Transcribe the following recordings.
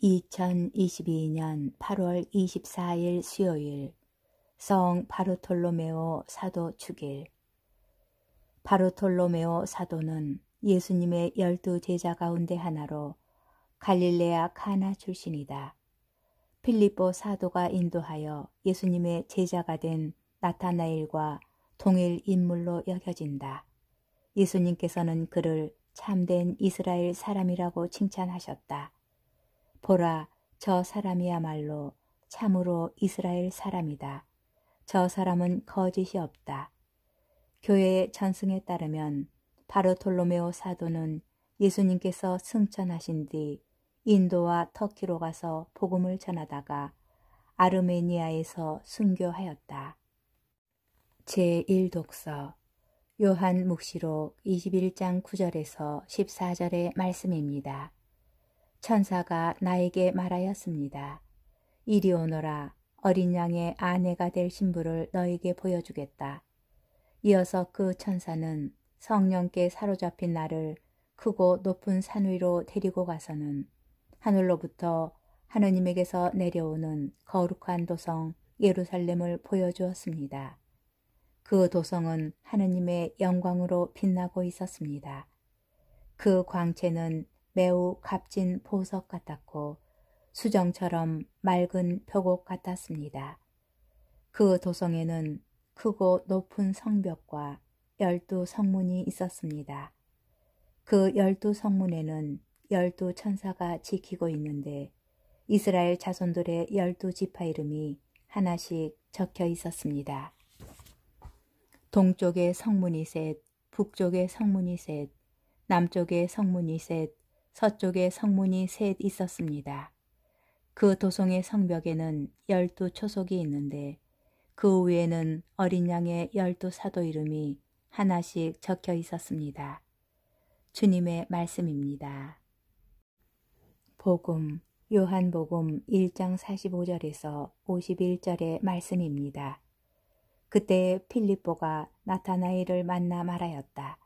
2022년 8월 24일 수요일 성 바르톨로메오 사도 축일. 바르톨로메오 사도는 예수님의 12제자 가운데 하나로 갈릴레아 카나 출신이다. 필립보 사도가 인도하여 예수님의 제자가 된 나타나엘과 동일 인물로 여겨진다. 예수님께서는 그를 참된 이스라엘 사람이라고 칭찬하셨다. 보라, 저 사람이야말로 참으로 이스라엘 사람이다. 저 사람은 거짓이 없다. 교회의 전승에 따르면 바르톨로메오 사도는 예수님께서 승천하신 뒤 인도와 터키로 가서 복음을 전하다가 아르메니아에서 순교하였다. 제1독서 요한 묵시록 21장 9절에서 14절의 말씀입니다. 천사가 나에게 말하였습니다. 이리 오너라. 어린 양의 아내가 될 신부를 너에게 보여주겠다. 이어서 그 천사는 성령께 사로잡힌 나를 크고 높은 산 위로 데리고 가서는 하늘로부터 하느님에게서 내려오는 거룩한 도성 예루살렘을 보여주었습니다. 그 도성은 하느님의 영광으로 빛나고 있었습니다. 그 광채는 매우 값진 보석 같았고 수정처럼 맑은 벽옥 같았습니다. 그 도성에는 크고 높은 성벽과 12성문이 있었습니다. 그 12성문에는 12천사가 지키고 있는데 이스라엘 자손들의 12지파 이름이 하나씩 적혀 있었습니다. 동쪽에 성문이 셋, 북쪽에 성문이 셋, 남쪽에 성문이 셋, 서쪽에 성문이 셋 있었습니다. 그 도성의 성벽에는 12초석이 있는데 그 위에는 어린 양의 12사도 이름이 하나씩 적혀 있었습니다. 주님의 말씀입니다. 복음, 요한복음 1장 45절에서 51절의 말씀입니다. 그때 필립보가 나타나엘을 만나 말하였다.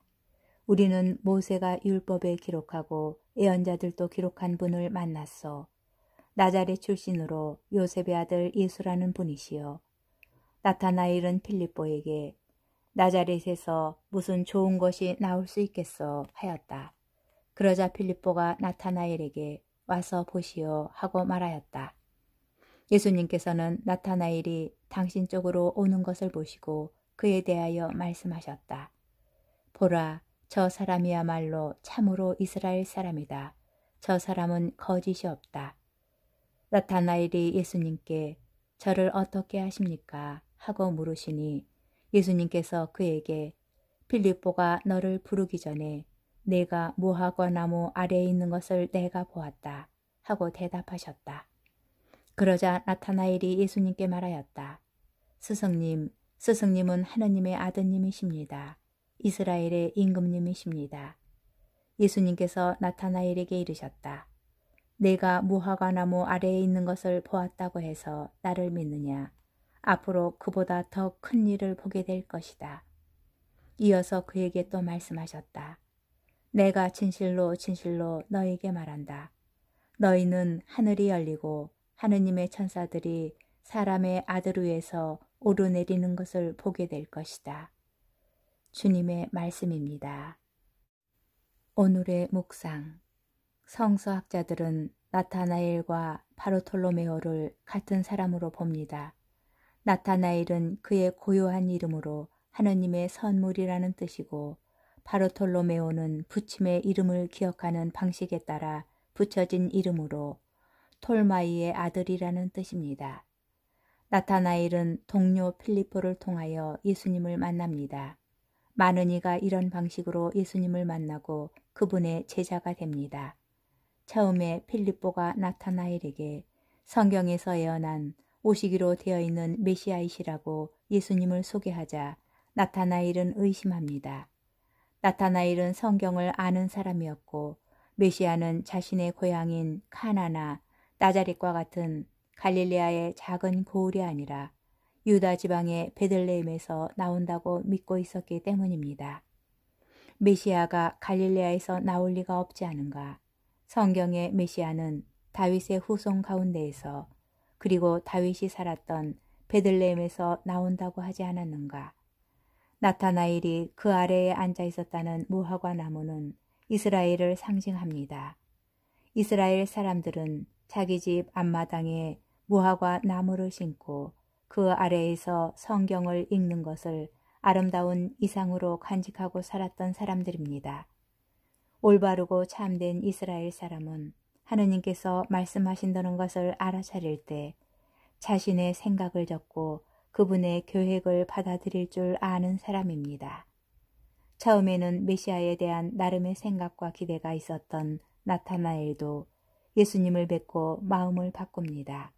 우리는 모세가 율법에 기록하고 예언자들도 기록한 분을 만났소. 나자렛 출신으로 요셉의 아들 예수라는 분이시요. 나타나엘은 필립보에게 나자렛에서 무슨 좋은 것이 나올 수 있겠소 하였다. 그러자 필립보가 나타나엘에게 와서 보시오 하고 말하였다. 예수님께서는 나타나엘이 당신 쪽으로 오는 것을 보시고 그에 대하여 말씀하셨다. 보라, 저 사람이야말로 참으로 이스라엘 사람이다. 저 사람은 거짓이 없다. 나타나엘이 예수님께 저를 어떻게 하십니까? 하고 물으시니 예수님께서 그에게 필립보가 너를 부르기 전에 내가 무화과 나무 아래에 있는 것을 내가 보았다. 하고 대답하셨다. 그러자 나타나엘이 예수님께 말하였다. 스승님, 스승님은 하느님의 아드님이십니다. 이스라엘의 임금님이십니다. 예수님께서 나타나엘에게 이르셨다. 내가 무화과 나무 아래에 있는 것을 보았다고 해서 나를 믿느냐? 앞으로 그보다 더 큰 일을 보게 될 것이다. 이어서 그에게 또 말씀하셨다. 내가 진실로 진실로 너에게 말한다. 너희는 하늘이 열리고 하느님의 천사들이 사람의 아들 위에서 오르내리는 것을 보게 될 것이다. 주님의 말씀입니다. 오늘의 묵상. 성서학자들은 나타나엘과 바르톨로메오를 같은 사람으로 봅니다. 나타나엘은 그의 고요한 이름으로 하느님의 선물이라는 뜻이고 바르톨로메오는 부침의 이름을 기억하는 방식에 따라 붙여진 이름으로 톨마이의 아들이라는 뜻입니다. 나타나엘은 동료 필립보를 통하여 예수님을 만납니다. 많은 이가 이런 방식으로 예수님을 만나고 그분의 제자가 됩니다. 처음에 필립보가 나타나엘에게 성경에서 예언한 오시기로 되어 있는 메시아이시라고 예수님을 소개하자 나타나엘은 의심합니다. 나타나엘은 성경을 아는 사람이었고 메시아는 자신의 고향인 카나나 나자렛과 같은 갈릴레아의 작은 고을이 아니라 유다 지방의 베들레헴에서 나온다고 믿고 있었기 때문입니다. 메시아가 갈릴레아에서 나올 리가 없지 않은가? 성경의 메시아는 다윗의 후손 가운데에서 그리고 다윗이 살았던 베들레헴에서 나온다고 하지 않았는가? 나타나엘이 그 아래에 앉아 있었다는 무화과 나무는 이스라엘을 상징합니다. 이스라엘 사람들은 자기 집 앞마당에 무화과 나무를 심고 그 아래에서 성경을 읽는 것을 아름다운 이상으로 간직하고 살았던 사람들입니다. 올바르고 참된 이스라엘 사람은 하느님께서 말씀하신다는 것을 알아차릴 때 자신의 생각을 적고 그분의 계획을 받아들일 줄 아는 사람입니다. 처음에는 메시아에 대한 나름의 생각과 기대가 있었던 나타나엘도 예수님을 뵙고 마음을 바꿉니다.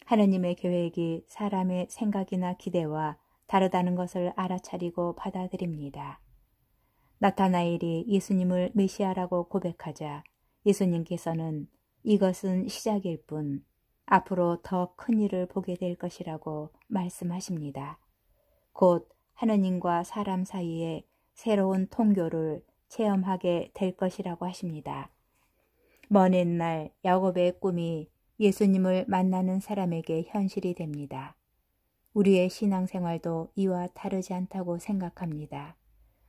하느님의 계획이 사람의 생각이나 기대와 다르다는 것을 알아차리고 받아들입니다. 나타나엘이 예수님을 메시아라고 고백하자 예수님께서는 이것은 시작일 뿐 앞으로 더 큰 일을 보게 될 것이라고 말씀하십니다. 곧 하느님과 사람 사이에 새로운 통교를 체험하게 될 것이라고 하십니다. 먼 옛날 야곱의 꿈이 예수님을 만나는 사람에게 현실이 됩니다. 우리의 신앙생활도 이와 다르지 않다고 생각합니다.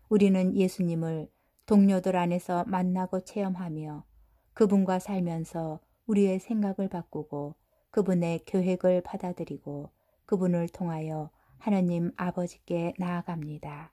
우리는 예수님을 동료들 안에서 만나고 체험하며 그분과 살면서 우리의 생각을 바꾸고 그분의 계획을 받아들이고 그분을 통하여 하느님 아버지께 나아갑니다.